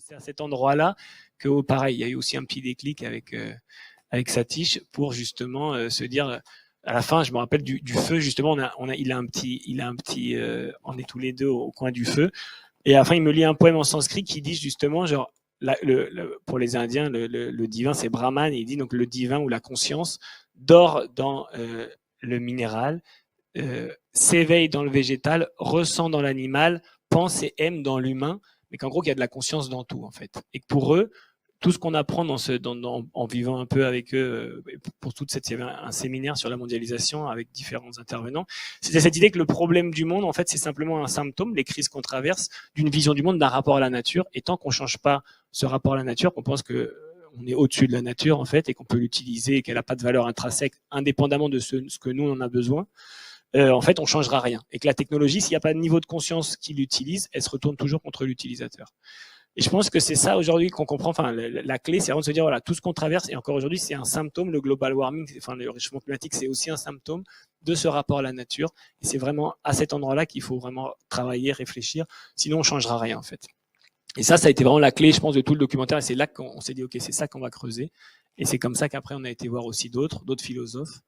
c'est à cet endroit-là que, pareil, il y a eu aussi un petit déclic avec Satish pour justement se dire, à la fin, je me rappelle du feu, justement, il a un petit, on est tous les deux au coin du feu, et à la fin, il me lit un poème en sanskrit qui dit justement, genre, pour les Indiens, le divin, c'est Brahman, et il dit donc le divin ou la conscience dort dans le minéral, s'éveille dans le végétal, ressent dans l'animal, pense et aime dans l'humain, mais qu'en gros, il y a de la conscience dans tout, en fait. Et que pour eux, tout ce qu'on apprend en vivant un peu avec eux, pour toute cette, il y avait un séminaire sur la mondialisation avec différents intervenants, c'était cette idée que le problème du monde, en fait, c'est simplement un symptôme, les crises qu'on traverse, d'une vision du monde, d'un rapport à la nature. Et tant qu'on ne change pas ce rapport à la nature, qu'on pense que on est au-dessus de la nature, en fait, et qu'on peut l'utiliser, et qu'elle n'a pas de valeur intrinsèque, indépendamment de ce que nous, on en a besoin, en fait, on ne changera rien. Et que la technologie, s'il n'y a pas de niveau de conscience qui l'utilise, elle se retourne toujours contre l'utilisateur. Et je pense que c'est ça aujourd'hui qu'on comprend. Enfin, la clé, c'est vraiment de se dire, voilà, tout ce qu'on traverse, et encore aujourd'hui, c'est un symptôme. Le global warming, enfin, le réchauffement climatique, c'est aussi un symptôme de ce rapport à la nature. Et c'est vraiment à cet endroit-là qu'il faut vraiment travailler, réfléchir. Sinon, on ne changera rien, en fait. Et ça a été vraiment la clé, je pense, de tout le documentaire. Et c'est là qu'on s'est dit, OK, c'est ça qu'on va creuser. Et c'est comme ça qu'après, on a été voir aussi d'autres philosophes